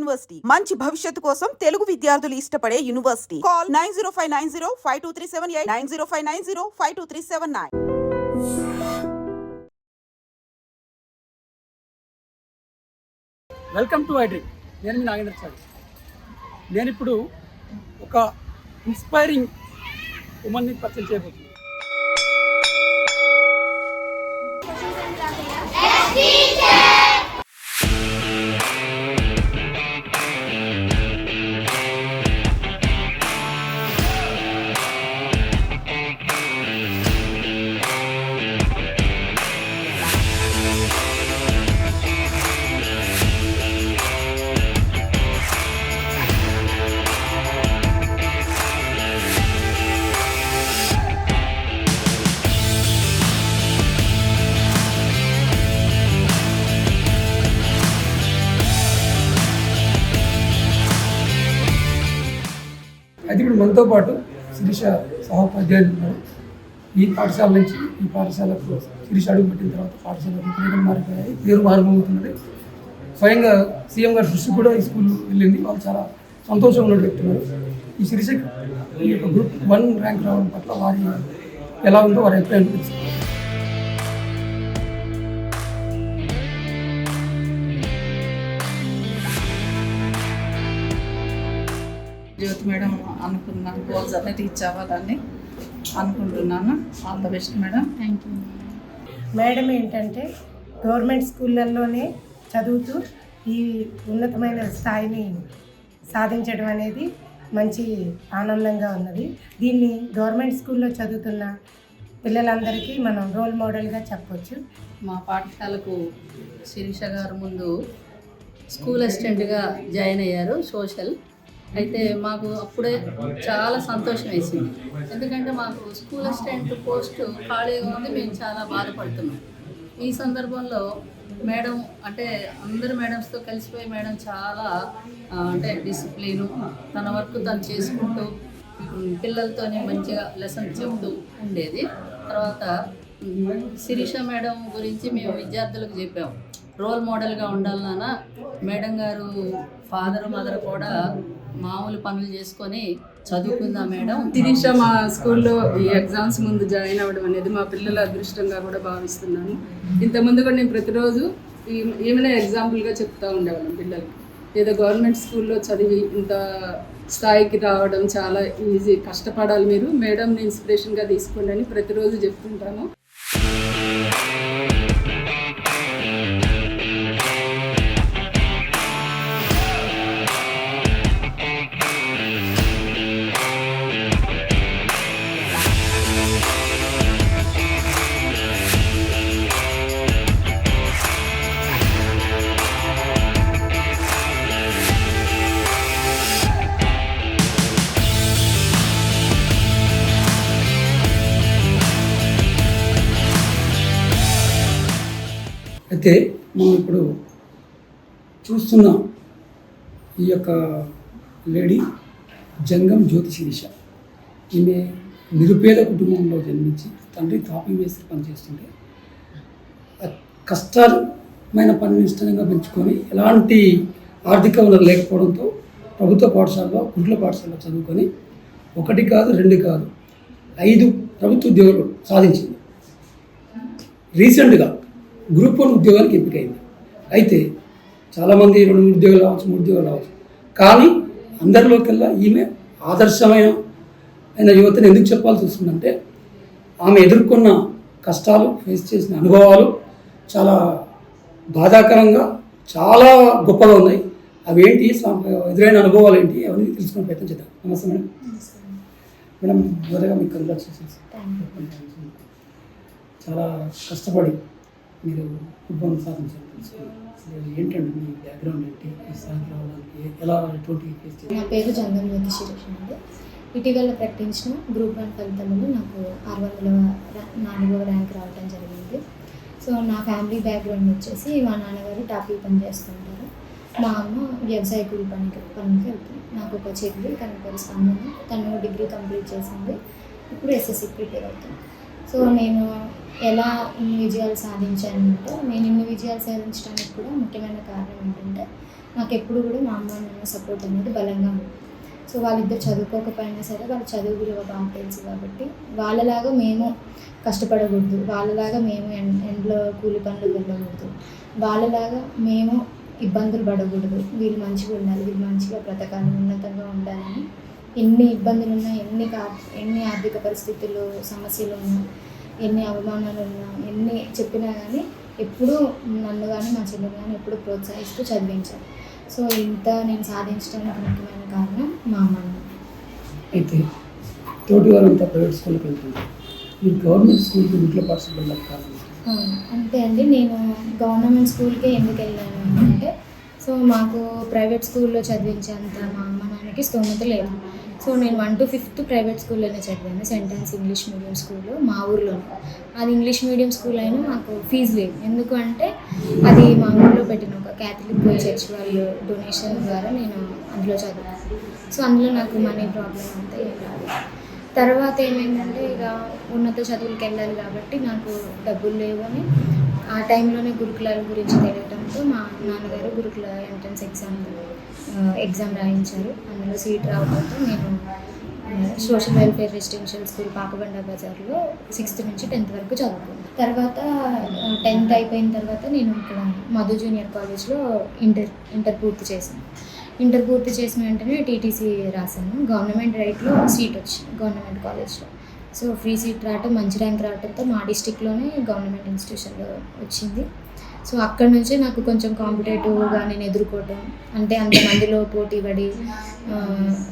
University మంచి భవిష్యత్తు కోసం తెలుగు విద్యార్థులు ఇష్టపడే university. Call 9059052378 9059052379. Welcome to iDream. నేను మీ నాగేంద్ర చారి. నేను ఇప్పుడు ఒక ఇన్స్పైరింగ్ ఉమెన్ని పరిచయం చేయబోతున్నాను. అయితే ఇప్పుడు మనతో పాటు శిరీష సహోపాధ్యాయులు ఉన్నారు. ఈ పాఠశాల నుంచి ఈ పాఠశాలకు శిరీష అడుగు పెట్టిన తర్వాత పాఠశాల రూపురేఖలు మారిపోయాయి, పేరు మారిపోతున్నది. స్వయంగా సీఎం గారి దృష్టి కూడా ఈ స్కూల్ వెళ్ళింది. వాళ్ళు చాలా సంతోషంగా ఉన్నట్టు చెప్తున్నారు. ఈ శిరీష ఈ యొక్క గ్రూప్ 1 ర్యాంక్ రావడం పట్ల వారి ఎలా ఉందో వారి అభిప్రాయం తెలుసుకున్నారు. జ్యోతి మేడం అనుకున్నాను, గోల్స్ అన్నీ రీచ్ అవ్వాలని అనుకుంటున్నాను. All the best madam. Thank you madam. ఏంటంటే గవర్నమెంట్ స్కూళ్ళల్లోనే చదువుతూ ఈ ఉన్నతమైన స్థాయిని సాధించడం అనేది మంచి ఆనందంగా ఉన్నది. దీన్ని గవర్నమెంట్ స్కూల్లో చదువుతున్న పిల్లలందరికీ మనం రోల్ మోడల్గా చెప్పవచ్చు. మా పాఠశాలకు శిరీష గారు ముందు స్కూల్ అసిస్టెంట్గా జాయిన్ అయ్యారు సోషల్. అయితే మాకు అప్పుడే చాలా సంతోషం వేసింది, ఎందుకంటే మాకు స్కూల్ అసిస్టెంట్ పోస్టు ఖాళీగా ఉంది. మేము చాలా బాధపడుతున్నాం. ఈ సందర్భంలో మేడం అంటే అందరు మేడమ్స్తో కలిసిపోయి మేడం చాలా అంటే డిసిప్లిను, తన వర్క్ తను చేసుకుంటూ పిల్లలతోనే మంచిగా లెసన్ చెప్తూ ఉండేది. తర్వాత శిరీష మేడం గురించి మేము విద్యార్థులకు చెప్పాము, రోల్ మోడల్గా ఉండాలి నాన్న. మేడం గారు ఫాదర్ మదర్ కూడా మామూలు పనులు చేసుకొని చదువుకుందా మేడం. శిరీష మా స్కూల్లో ఈ ఎగ్జామ్స్ ముందు జాయిన్ అవ్వడం అనేది మా పిల్లల అదృష్టంగా కూడా భావిస్తున్నాను. ఇంతకుముందు కూడా నేను ప్రతిరోజు ఏమైనా ఎగ్జాంపుల్గా చెప్తూ ఉండేవాళ్ళం పిల్లలకి. ఏదో గవర్నమెంట్ స్కూల్లో చదివి ఇంత స్థాయికి రావడం చాలా ఈజీ, కష్టపడాలి మీరు, మేడంని ఇన్స్పిరేషన్గా తీసుకోండి అని ప్రతిరోజు చెప్తుంటాను. అయితే మనం ఇప్పుడు చూస్తున్న ఈ యొక్క లేడీ జంగం జ్యోతి శిరీష. ఈమె నిరుపేద కుటుంబంలో జన్మించి తండ్రి తాపీ మేస్త్రి పనిచేస్తుంటే కష్టమైన పనిని ఇష్టంగా పెంచుకొని ఎలాంటి ఆర్థిక వనరు లేకపోవడంతో ప్రభుత్వ పాఠశాలలో గుంట్ల పాఠశాలలో చదువుకొని 1 కాదు 2 కాదు 5 ప్రభుత్వ ఉద్యోగాలు సాధించింది. రీసెంట్గా గ్రూప్ 1 ఉద్యోగానికి ఎంపికైంది. అయితే చాలామంది 2-3 ఉద్యోగాలు రావచ్చు, 3 ఉద్యోగాలు రావచ్చు, కానీ అందరిలోకెల్లా ఈమె ఆదర్శమైన యువతను ఎందుకు చెప్పాల్సి వస్తుందంటే ఆమె ఎదుర్కొన్న కష్టాలు, ఫేస్ చేసిన అనుభవాలు చాలా బాధాకరంగా చాలా గొప్పగా ఉన్నాయి. అవి ఏంటి, ఎదురైన అనుభవాలు ఏంటి, అవన్నీ తెలుసుకునే ప్రయత్నం చేద్దాం. నమస్తే మేడం. మేడం, మొదటగా మీకు కంగ్రాచులేషన్స్. చాలా కష్టపడి మీరు ఫుట్బాల్ సాధించారు. ఏంటంటే మీ బ్యాక్గ్రౌండ్ ఏంటి, ఈ స్థాయికి రావడానికి ఎలా ఎటువంటి ఫేస్ చేయాలి? నా పేరు జంగం జ్యోతి శిరీష అండి. ఇటీవల ప్రకటించిన గ్రూప్ 1 ఫలితాలలో నాకు 604వ ర్యాంక్ రావడం జరిగింది. సో నా ఫ్యామిలీ బ్యాక్గ్రౌండ్ వచ్చేసి మా నాన్నగారు టాపీ పని చేస్తుంటారు, మా అమ్మ వ్యవసాయ కూలి పనికి వెళ్తుంది. నాకు ఒక చెల్లి, తన పేరు స్పందన. తను డిగ్రీ కంప్లీట్ చేసింది, ఇప్పుడు ఎస్ఎస్సి ప్రిపేర్ అవుతుంది. సో నేను ఎలా ఇన్ని విజయాలు సాధించానంటే, నేను ఇన్ని విజయాలు సాధించడానికి కూడా ముఖ్యమైన కారణం ఏంటంటే, నాకు ఎప్పుడు కూడా మా అమ్మ నాన్న సపోర్ట్ అనేది బలంగా ఉంది. సో వాళ్ళిద్దరు చదువుకోకపోయినా సరే వాళ్ళ చదువు విలువ బాగా తెలుసు కాబట్టి వాళ్ళలాగా మేము కష్టపడకూడదు, వాళ్ళలాగా మేము ఎండ్లో కూలి పనులు వెళ్ళకూడదు, వాళ్ళలాగా మేము ఇబ్బందులు పడకూడదు, వీళ్ళు మంచిగా ఉండాలి, వీళ్ళు మంచిగా బ్రతకాలి, ఉన్నతంగా ఉండాలని ఎన్ని ఇబ్బందులు ఉన్నా, ఎన్ని ఆర్థిక పరిస్థితులు సమస్యలు ఉన్నా, ఎన్ని అవమానాలు ఉన్నా, ఎన్ని చెప్పినా కానీ ఎప్పుడూ నన్ను కానీ మా చెల్లెలు కానీ ఎప్పుడు ప్రోత్సహిస్తూ చదివించారు. సో ఇంత నేను సాధించడానికి ముఖ్యమైన కారణం మా అమ్మ నాన్న. అయితే తోటి వారంతా ప్రైవేట్ స్కూల్కి వెళ్తుంటారు, మీరు గవర్నమెంట్ స్కూల్కి ఇంట్లో పాఠశాలకు కారణం? అంతే అండి, నేను గవర్నమెంట్ స్కూల్కే ఎందుకు వెళ్ళాను అంటే, సో మాకు ప్రైవేట్ స్కూల్లో చదివించేంత మా అమ్మ నాన్నకి స్తోమత లేదు. సో నేను 1 to 5th ప్రైవేట్ స్కూల్లోనే చదివాను, సెయింట్ ఆన్స్ ఇంగ్లీష్ మీడియం స్కూల్లో మా ఊర్లోనే. అది ఇంగ్లీష్ మీడియం స్కూల్ అయినా నాకు ఫీజు లేదు. ఎందుకు అంటే అది మా ఊర్లో పెట్టిన ఒక క్యాథలిక్ చర్చ్ వాళ్ళు డొనేషన్ ద్వారా నేను అందులో చదివాను. సో అందులో నాకు మనీ ప్రాబ్లం అంతా ఏం రాదు. తర్వాత ఏమైందంటే ఇక ఉన్నత చదువులకు వెళ్ళాలి కాబట్టి నాకు డబ్బులు లేవు అని ఆ టైంలోనే గురుకులాల గురించి తెలియడంతో మా నాన్నగారు గురుకుల ఎంట్రన్స్ ఎగ్జామ్ రాయించారు. అందులో సీట్ రావడంతో నేను social welfare residential school Pakabanda బజార్లో 6th నుంచి 10th వరకు చదువుకున్నాను. తర్వాత 10th అయిపోయిన తర్వాత నేను ఇక్కడ మధు జూనియర్ కాలేజ్లో ఇంటర్ పూర్తి చేశాను. ఇంటర్ పూర్తి చేసిన వెంటనే టీటీసీ రాశాను. గవర్నమెంట్ రైట్లో సీట్ వచ్చింది గవర్నమెంట్ కాలేజ్లో. సో ఫ్రీ సీట్ రావటం, మంచి ర్యాంక్ రావడంతో మా డిస్టిక్లోనే గవర్నమెంట్ ఇన్స్టిట్యూషన్లో వచ్చింది. సో అక్కడ నుంచే నాకు కొంచెం కాంపిటేటివ్గా నేను ఎదుర్కోవటం, అంటే అంతమందిలో పోటీ పడి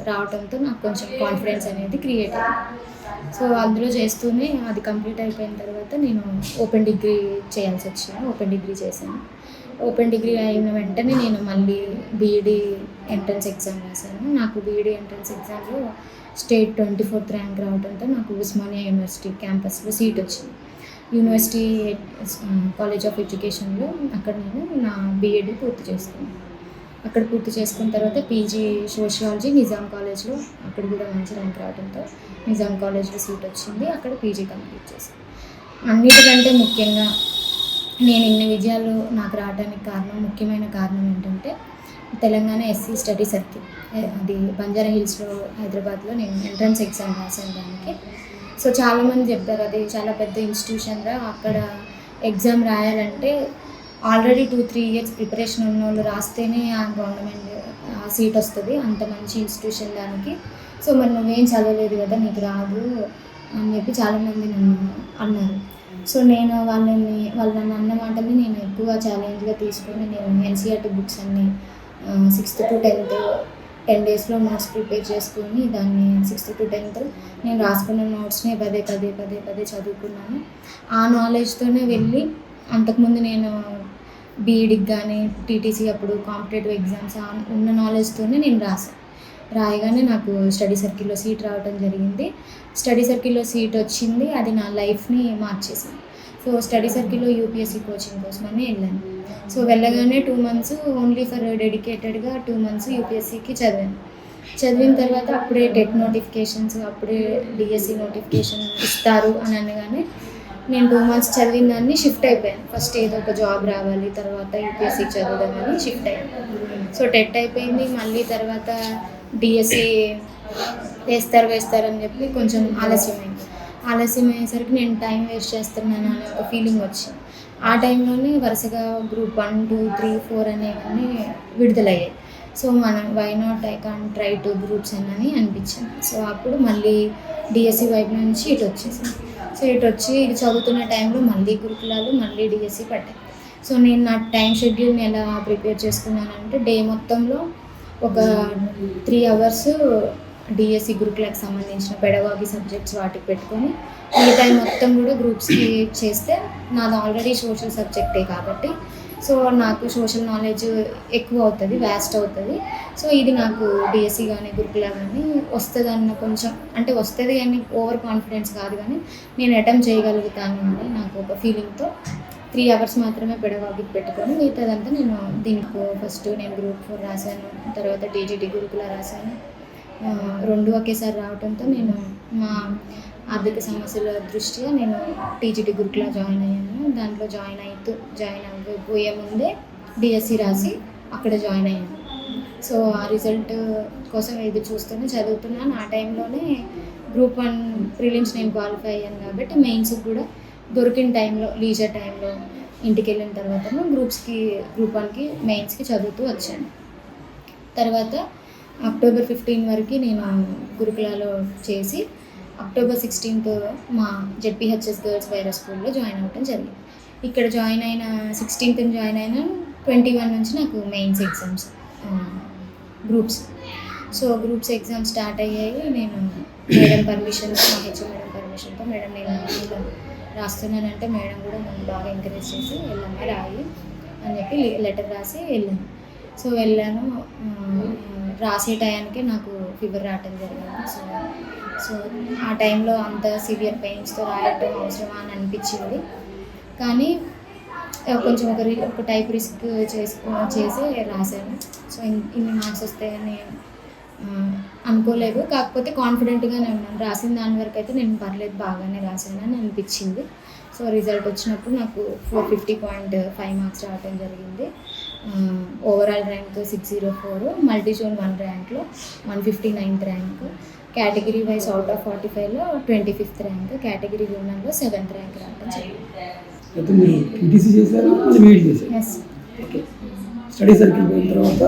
రావడంతో నాకు కొంచెం కాన్ఫిడెన్స్ అనేది క్రియేట్ అయింది. సో అందులో చేస్తూనే అది కంప్లీట్ అయిపోయిన తర్వాత నేను ఓపెన్ డిగ్రీ చేయాల్సి వచ్చింది. ఓపెన్ డిగ్రీ చేశాను. ఓపెన్ డిగ్రీ అయిన వెంటనే నేను మళ్ళీ బీఈడీ ఎంట్రన్స్ ఎగ్జామ్ రాశాను. నాకు బీఈడీ ఎంట్రన్స్ ఎగ్జామ్లో స్టేట్ 24th ర్యాంక్ రావడంతో నాకు ఉస్మానియా యూనివర్సిటీ క్యాంపస్లో సీట్ వచ్చింది. యూనివర్సిటీ కాలేజ్ ఆఫ్ ఎడ్యుకేషన్లో అక్కడ నేను నా బీఈడీ పూర్తి చేసుకున్నాను. అక్కడ పూర్తి చేసుకున్న తర్వాత పీజీ సోషియాలజీ నిజాం కాలేజ్లో, అక్కడ కూడా మంచి ర్యాంక్ రావడంతో నిజాం కాలేజ్లో సీట్ వచ్చింది. అక్కడ పీజీ కంప్లీట్ చేశాను. అన్నిటికంటే ముఖ్యంగా నేను ఇన్ని విజయాలు నాకు రావడానికి ముఖ్యమైన కారణం ఏంటంటే తెలంగాణ ఎస్సీ స్టడీ సర్కిల్, అది బంజారా హిల్స్లో హైదరాబాద్లో నేను ఎంట్రన్స్ ఎగ్జామ్ రాశాను దానికి. సో చాలామంది చెప్తారు అది చాలా పెద్ద ఇన్స్టిట్యూషన్ రా, అక్కడ ఎగ్జామ్ రాయాలంటే ఆల్రెడీ 2-3 years ప్రిపరేషన్ ఉన్న వాళ్ళు రాస్తేనే ఆ గవర్నమెంట్ సీట్ వస్తుంది, అంత మంచి ఇన్స్టిట్యూషన్ దానికి. సో మరి నువ్వేం చదవలేదు కదా, నీకు రాదు అని చెప్పి చాలామంది నన్ను అన్నారు. సో నేను వాళ్ళు నన్ను అన్న మాటని నేను ఎక్కువ ఛాలెంజ్గా తీసుకొని నేను ఎన్సీఆర్టీ బుక్స్ అన్నీ 6th to 10th 10 daysలో notes prepare చేసుకొని దాన్ని 6th to 10th నేను రాసుకున్న నోట్స్ని పదే చదువుకున్నాను. ఆ నాలెడ్జ్తోనే వెళ్ళి అంతకుముందు నేను బీఈడీకి కానీ టీటీసీ అప్పుడు కాంపిటేటివ్ ఎగ్జామ్స్ ఉన్న నాలెడ్జ్తోనే నేను రాయగానే నాకు స్టడీ సర్కిల్లో సీట్ రావడం జరిగింది. స్టడీ సర్కిల్లో సీట్ వచ్చింది, అది నా లైఫ్ని మార్చేసింది. సో స్టడీ సర్కిల్లో యూపీఎస్సీ కోచింగ్ కోసమని వెళ్ళాను. సో వెళ్ళగానే 2 months ఓన్లీ ఫర్ డెడికేటెడ్గా 2 months యూపీఎస్సీకి చదివిన తర్వాత అప్పుడే టెట్ నోటిఫికేషన్స్, అప్పుడే డిఎస్సి నోటిఫికేషన్ ఇస్తారు అని అనగానే నేను 2 months చదివిన దాన్ని షిఫ్ట్ అయిపోయాను. ఫస్ట్ ఏదో ఒక జాబ్ రావాలి, తర్వాత యూపీఎస్సీకి చదవదామని షిఫ్ట్ అయ్యాను. సో టెట్ అయిపోయింది, మళ్ళీ తర్వాత డిఎస్సి వేస్తారని చెప్పి కొంచెం ఆలస్యం అయ్యేసరికి నేను టైం వేస్ట్ చేస్తున్నాను అనే ఒక ఫీలింగ్ వచ్చింది. ఆ టైంలోనే వరుసగా గ్రూప్ 1, 2, 3, 4 అనేవన్నీ విడుదలయ్యాయి. సో మనం why not I can try to groups అని అనిపించింది. సో అప్పుడు మళ్ళీ డిఎస్సి వైపు నుంచి ఇటు వచ్చేసింది. సో ఇటు వచ్చి ఇది చదువుతున్న టైంలో మళ్ళీ గురుకులాలు, మళ్ళీ డిఎస్సి పట్టాయి. సో నేను నా టైం షెడ్యూల్ని ఎలా ప్రిపేర్ చేసుకున్నానంటే డే మొత్తంలో ఒక 3 hours డిఎస్సి గురుకులకు సంబంధించిన పెడగాగి సబ్జెక్ట్స్ వాటికి పెట్టుకొని ఈ టైం మొత్తం కూడా గ్రూప్స్కి చేస్తే నాది ఆల్రెడీ సోషల్ సబ్జెక్టే కాబట్టి సో నాకు సోషల్ నాలెడ్జ్ ఎక్కువ అవుతుంది, వ్యాస్ట్ అవుతుంది. సో ఇది నాకు డిఎస్సి కానీ గురుకుల కానీ వస్తుంది అన్న కొంచెం, అంటే వస్తుంది కానీ ఓవర్ కాన్ఫిడెన్స్ కాదు, కానీ నేను అటెంప్ట్ చేయగలుగుతాను అని నాకు ఒక ఫీలింగ్తో 3 hours మాత్రమే పెడగాగికి పెట్టుకొని మిగతాదంతా నేను దీనికి ఫస్ట్ నేను గ్రూప్ 4 రాశాను, తర్వాత టీజీటీ గురుకుల రాశాను. 2 ఒకేసారి రావడంతో నేను మా ఆర్థిక సమస్యల దృష్ట్యా నేను టీజీటీ గురుకులా జాయిన్ అయ్యాను. దాంట్లో జాయిన్ అయిపోయే ముందే డిఎస్సి రాసి అక్కడ జాయిన్ అయ్యాను. సో ఆ రిజల్ట్ కోసం ఎదురు చూస్తూనే చదువుతున్నాను. ఆ టైంలోనే గ్రూప్ 1 ప్రిలిమ్స్ నేను క్వాలిఫై అయ్యాను కాబట్టి మెయిన్స్కి కూడా దొరికిన టైంలో, లీజర్ టైంలో ఇంటికి వెళ్ళిన తర్వాత గ్రూప్ 1కి మెయిన్స్కి చదువుతూ వచ్చాను. తర్వాత అక్టోబర్ 15 వరకు నేను గురుకులాలో చేసి అక్టోబర్ 16th మా జెడ్పీహెచ్ఎస్ గర్ల్స్ వైరా స్కూల్లో జాయిన్ అవ్వడం జరిగింది. ఇక్కడ జాయిన్ అయిన 16th జాయిన్ అయిన 21 నుంచి నాకు mains exams groups exams start అయ్యాయి. నేను మేడం పర్మిషన్, మా హెచ్ఓ మేడం పర్మిషన్తో, మేడం నేను ఇలా రాస్తున్నానంటే మేడం కూడా నన్ను బాగా ఎంకరేజ్ చేసి వెళ్ళమ్మా రాయి అని చెప్పి లెటర్ రాసి వెళ్ళాను. సో వెళ్ళాను. రాసే టయానికి నాకు ఫీవర్ రావటం జరిగింది. సో ఆ టైంలో అంత సివియర్ పెయిన్స్తో రాయటం అవసరమా అని అనిపించింది. కానీ కొంచెం ఒక టైప్ రిస్క్ చేసి రాశాను. సో ఇన్ని మార్క్స్ వస్తాయని అనుకోలేదు. కాకపోతే కాన్ఫిడెంట్గానే ఉన్నాను. రాసిన దాని వరకు అయితే నేను పర్లేదు, బాగానే రాశాను అని అనిపించింది. సో రిజల్ట్ వచ్చినప్పుడు నాకు 450.5 మార్క్స్ రావటం జరిగింది. ఓవరాల్ ర్యాంక్ 604, మల్టీ జోన్ 1 ర్యాంక్లో 159th rank, category wise out of 45లో 25th ర్యాంక్, కేటగిరీ విమెన్లో 7th ర్యాంక్ రావడం జరిగింది. అయితే మీరు టీటీసీ చేశారు, మళ్ళీ బీఈడీ చేశారు. ఎస్. ఓకే. స్టడీ సర్కిల్ పోయిన తర్వాత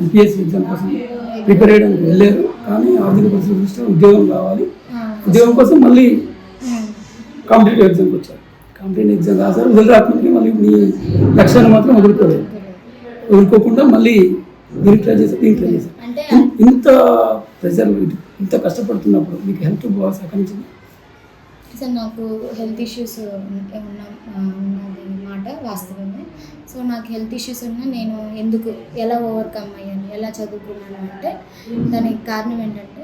యూపీఎస్సీ ఎగ్జామ్ కోసం ప్రిపేర్ అయ్యడానికి వెళ్ళారు. కానీ ఆర్థిక పరిస్థితి దృష్ట్యా ఉద్యోగం కావాలి, ఉద్యోగం కోసం మళ్ళీ కాంపిటేటివ్ ఎగ్జామ్కి వచ్చారు. కాంపిటేటివ్ ఎగ్జామ్ రాశారు. రిజల్ట్ రాకముందుకే మళ్ళీ మీ లక్ష్యాన్ని మాత్రం వదులుకోకుండా మళ్ళీ దీనికి ట్రై చేశారు, దీనికి ట్రై చేశారు. అంటే ఇంత ప్రెజర్, ఇంత కష్టపడుతున్నప్పుడు మీకు హెల్త్ బాగా సహకరించింది? సార్ నాకు హెల్త్ ఇష్యూస్ ఉన్నది మాట వాస్తవమే. సో నాకు హెల్త్ ఇష్యూస్ ఉన్నా నేను ఎలా ఓవర్కమ్ అయ్యాను, ఎలా చదువుకున్నాను అంటే దానికి కారణం ఏంటంటే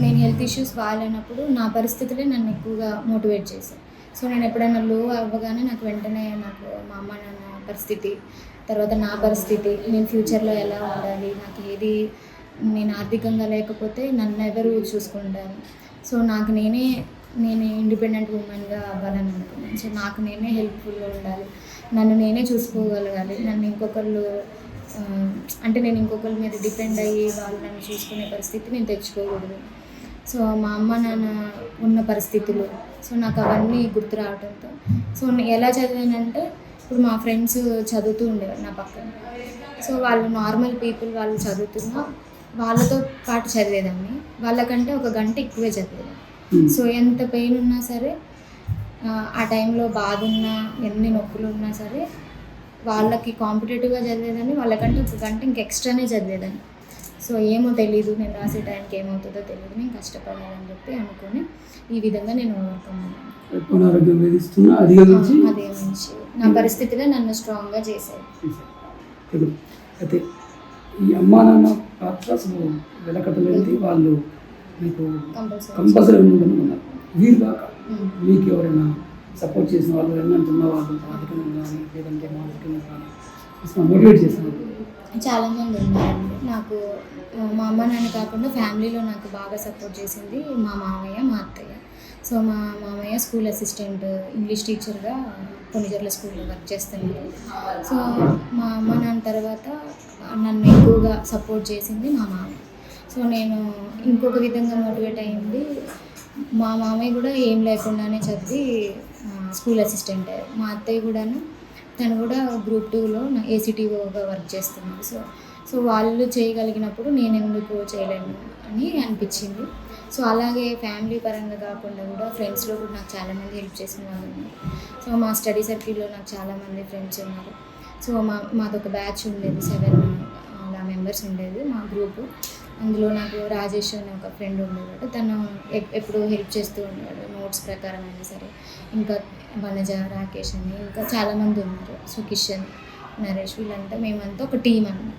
నేను హెల్త్ ఇష్యూస్ బాగాలేనప్పుడు నా పరిస్థితులే నన్ను ఎక్కువగా మోటివేట్ చేశాను. సో నేను ఎప్పుడైనా లో అవ్వగానే నాకు వెంటనే నాకు మా అమ్మ నాన్న పరిస్థితి, తర్వాత నా పరిస్థితి, నేను ఫ్యూచర్లో ఎలా ఉండాలి, నేను ఆర్థికంగా లేకపోతే నన్ను ఎవరు చూసుకుంటారు. సో నాకు నేనే ఇండిపెండెంట్ ఉమెన్గా అవ్వాలని అనుకున్నాను. సో నాకు నేనే హెల్ప్ఫుల్గా ఉండాలి, నన్ను నేనే చూసుకోగలగాలి. నేను ఇంకొకరి మీద డిపెండ్ అయ్యి వాళ్ళు నన్ను చూసుకునే పరిస్థితి నేను తెచ్చుకోకూడదు. సో మా అమ్మ నాన్న ఉన్న పరిస్థితులు, సో నాకు అవన్నీ గుర్తు రావడంతో సో ఎలా చదివానంటే, ఇప్పుడు మా ఫ్రెండ్స్ చదువుతూ ఉండేవారు నా పక్కన. సో వాళ్ళు నార్మల్ పీపుల్, వాళ్ళు చదువుతున్నా వాళ్ళతో పాటు చదివేదాన్ని. వాళ్ళకంటే 1 గంట ఎక్కువే చదివేదాన్ని. సో ఎంత పెయిన్ ఉన్నా సరే, ఆ టైంలో బాధ ఉన్నా, ఎన్ని నొప్పులు ఉన్నా సరే వాళ్ళకి కాంపిటేటివ్గా చదివేదాన్ని. వాళ్ళకంటే 1 గంట ఇంక ఎక్స్ట్రానే చదివేదాన్ని. సో ఏమో తెలీదు, నేను రాసే టైంకి ఏమవుతుందో తెలియదు, నేను కష్టపడాలని చెప్పి అనుకుని ఈ విధంగా నేను ఓవర్కమ్ అయ్యాను. ఆరోగ్యం వేధిస్తున్నా అధిగమించి నా పరిస్థితిలో నన్ను స్ట్రాంగ్గా చేశాయి. అయితే ఈ అమ్మా నాన్న పాత్ర అసలు వెలకట్టలేనిది. వాళ్ళు మీకు కంపల్సరీ ఉన్నారు. వీరు కాక మీకు ఎవరైనా సపోర్ట్ చేసిన వాళ్ళు, ఉన్న వాళ్ళు ఆర్థికంగా కానీ లేదంటే మానసికంగా కానీ మోటివేట్ చేసిన వాళ్ళు చాలామంది ఉన్నారండి. నాకు మా అమ్మ నాన్న కాకుండా ఫ్యామిలీలో నాకు బాగా సపోర్ట్ చేసింది మా మామయ్య, మా అత్తయ్య. సో మా మామయ్య స్కూల్ అసిస్టెంట్, ఇంగ్లీష్ టీచర్గా కొన్నిజర్ల స్కూల్లో వర్క్ చేస్తున్నారు. సో మా అమ్మ నాన్న తర్వాత నన్ను ఎక్కువగా సపోర్ట్ చేసింది మా మామయ్య. సో నేను ఇంకొక విధంగా మోటివేట్ అయ్యింది, మా మామయ్య కూడా ఏం లేకుండానే చదివి స్కూల్ అసిస్టెంట్. మా అత్తయ్య కూడాను, తను కూడా గ్రూప్ 2లో ఏసీటీఓగా వర్క్ చేస్తున్నారు. సో వాళ్ళు చేయగలిగినప్పుడు నేను ఎందుకు చేయలేను అని అనిపించింది. సో అలాగే ఫ్యామిలీ పరంగా కాకుండా కూడా ఫ్రెండ్స్లో కూడా నాకు చాలామంది హెల్ప్ చేసిన వాళ్ళు ఉన్నారు. సో మా స్టడీ సర్కిల్లో నాకు చాలామంది ఫ్రెండ్స్ ఉన్నారు. సో మాదొక బ్యాచ్ ఉండేది, 7 అలా మెంబర్స్ ఉండేది మా గ్రూపు. అందులో నాకు రాజేష్ అనే ఒక ఫ్రెండ్ ఉండేవాడు. తను ఎప్పుడూ హెల్ప్ చేస్తూ ఉండేవాడు, నోట్స్ ప్రకారం అయినా సరే. ఇంకా వనజ, రాకేష్ అని ఇంకా చాలామంది ఉన్నారు, సుకిషన్, నరేష్, వీళ్ళంతా మేమంతా ఒక టీం అన్నమాట.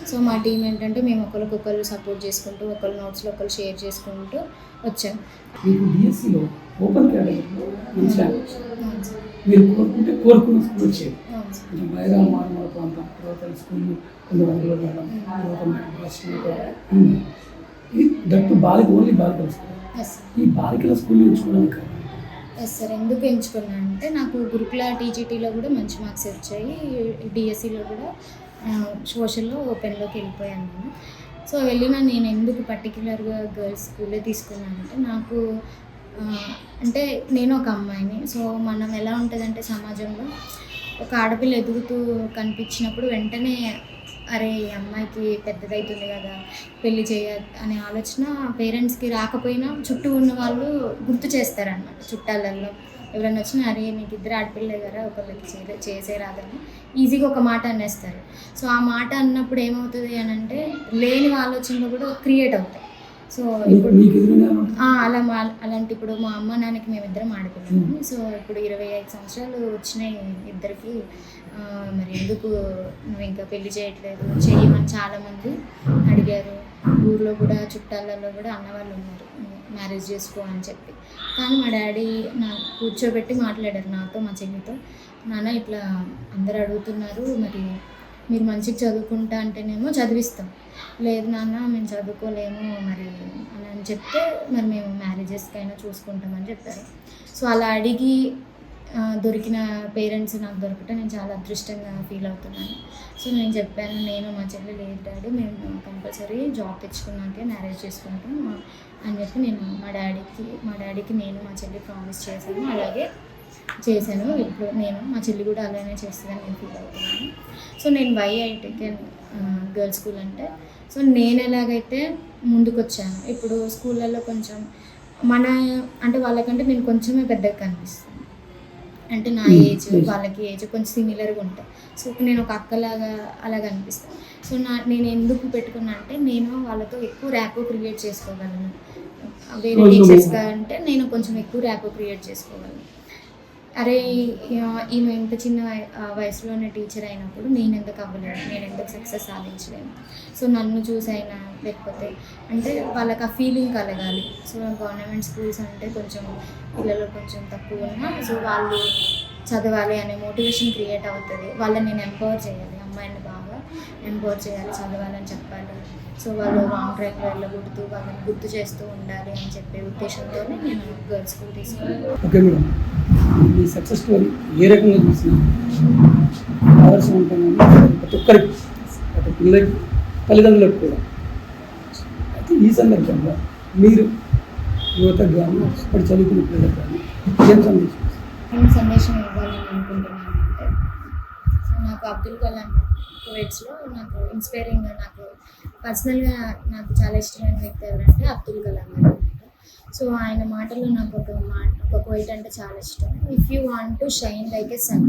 సో మా టీం ఏంటంటే మేము ఒకరికొకరు సపోర్ట్ చేసుకుంటూ, ఒకరి నోట్స్లో ఒకరు షేర్ చేసుకుంటూ వచ్చాం. మీకు డిఎస్సిలో ఓపెన్ కేటగిరీలో మంచి ర్యాంక్ మీరు కోరుకున్న స్కూల్ వచ్చేది. కొంచెం బయలుదేరి మారుమూల ప్రాంతం, తర్వాత స్కూల్ కొంతమందిలో మేడం, తర్వాత దట్టు ఓన్లీ బాలికల స్కూల్. Yes sir. ఈ బాలికల స్కూల్ ఎంచుకోవడానికి కారణం? Yes sir. ఎందుకు ఎంచుకున్నా అంటే నాకు గురుకుల టీజీటీలో కూడా మంచి మార్క్స్ వచ్చాయి, డిఎస్సిలో కూడా సోషల్లో ఓపెన్లోకి వెళ్ళిపోయాను నేను. సో నేను ఎందుకు పర్టికులర్గా గర్ల్స్ స్కూల్లో తీసుకున్నానంటే నాకు అంటే నేను ఒక అమ్మాయిని. సో మనం ఎలా ఉంటుందంటే సమాజంలో ఒక ఆడపిల్ల ఎదుగుతూ కనిపించినప్పుడు వెంటనే అరే ఈ అమ్మాయికి పెద్దదవుతుంది కదా పెళ్లి చేయ అనే ఆలోచన పేరెంట్స్కి రాకపోయినా చుట్టూ ఉన్న వాళ్ళు గుర్తు చేస్తారన్నమాట. చుట్టాలల్లో ఎవరైనా వచ్చినా అరే నీకు ఇద్దరు ఆడపిల్లే కదా ఒకళ్ళకి చేసేరాదని ఈజీగా ఒక మాట అనేస్తారు. సో ఆ మాట అన్నప్పుడు ఏమవుతుంది అని అంటే లేని ఆలోచనలు కూడా క్రియేట్ అవుతాయి. సో ఇప్పుడు అలాంటి ఇప్పుడు మా అమ్మ నాన్నకి మేమిద్దరం ఆడపిల్లము. సో ఇప్పుడు 25 సంవత్సరాలు వచ్చినాయి ఇద్దరికి, మరి ఎందుకు నువ్వు ఇంకా పెళ్లి చేయట్లేదు చేయమని చాలామంది అడిగారు. ఊర్లో కూడా చుట్టాలలో కూడా అన్నవాళ్ళు ఉన్నారు మ్యారేజ్ చేసుకో అని చెప్పి. కానీ మా డాడీ కూర్చోబెట్టి మాట్లాడారు నాతో మా చెల్లితో, నాన్న ఇట్లా అందరు అడుగుతున్నారు, మరి మీరు మంచిగా చదువుకుంటా అంటేనేమో చదివిస్తాం, లేదు నాన్న మేము చదువుకోలేము మరి అని చెప్తే మరి మేము మ్యారేజెస్కైనా చూసుకుంటామని చెప్పారు. సో అలా అడిగి దొరికిన పేరెంట్స్ నాకు దొరకటం నేను చాలా అదృష్టంగా ఫీల్ అవుతున్నాను. సో నేను చెప్పాను, నేను మా చెల్లి లేదు డాడీ మేము కంపల్సరీ జాబ్ తెచ్చుకున్నాకే మ్యారేజ్ చేసుకుంటాం అని చెప్పి నేను మా డాడీకి నేను మా చెల్లి ప్రామిస్ చేశాను. అలాగే చేశాను. ఇప్పుడు మా చెల్లి కూడా అలానే చేస్తుందని నేను ఫీల్ అవుతున్నాను. సో నేను వైఐటికి గర్ల్స్ స్కూల్ సో నేను ఎలాగైతే ముందుకు వచ్చాను, ఇప్పుడు స్కూళ్ళల్లో కొంచెం వాళ్ళకంటే నేను కొంచెమే పెద్దగా కనిపిస్తాను. అంటే నా ఏజ్ వాళ్ళకి ఏజ్ కొంచెం సిమిలర్గా ఉంటాయి. సో నేను ఒక అక్కలాగా అలాగ అనిపిస్తాను. సో నేను ఎందుకు పెట్టుకున్నా అంటే నేను వాళ్ళతో ఎక్కువ ర్యాపో క్రియేట్ చేసుకోగలను. వేరే టీచర్స్గా అంటే నేను కొంచెం ఎక్కువ ర్యాపో క్రియేట్ చేసుకోగలను. అరే ఈమె ఇంత చిన్న వయసులోనే టీచర్ అయినప్పుడు నేను ఎందుకు అవ్వలేను, నేను ఎందుకు సక్సెస్ సాధించలేను. సో నన్ను చూసైనా లేకపోతే అంటే వాళ్ళకి ఆ ఫీలింగ్ కలగాలి. సో గవర్నమెంట్ స్కూల్స్ అంటే కొంచెం పిల్లలు కొంచెం తక్కువ ఉన్నా సో వాళ్ళు చదవాలి అనే మోటివేషన్ క్రియేట్ అవుతుంది. వాళ్ళని నేను ఎంపవర్ చేయాలి, అమ్మాయిని బాగా ఎంపవర్ చేయాలి, చదవాలని చెప్పాలి. సో వాళ్ళు రాంగ్ ట్రాక్లో వెళ్ళకూడదు, వాళ్ళని గుర్తు చేస్తూ ఉండాలి అని చెప్పే ఉద్దేశంతో నేను గర్ల్స్ స్కూల్ తీసుకున్నాను. ఓకే మేడం, మీ సక్సెస్ స్టోరీ ఏ రకంగా చూసినా ఆదర్శం ఉంటుందని ప్రతి ఒక్కరికి, ప్రతి పిల్లలకి, తల్లిదండ్రులకు కూడా. అయితే ఈ సందర్భంగా మీరు యువతకు కానీ ఇప్పుడు చదువుకున్న పిల్లలకు కానీ ఏం సందేశం ఇవ్వాలని అనుకుంటున్నాను అంటే నాకు అబ్దుల్ కలాం క్వైట్స్లో నాకు ఇన్స్పైరింగ్గా నాకు పర్సనల్గా నాకు చాలా ఇష్టమైన వ్యక్తి ఎవరంటే అబ్దుల్ కలాం గారు. సో ఆయన మాటల్లో నాకు ఒక క్వైట్ అంటే చాలా ఇష్టం. If you want to shine like a sun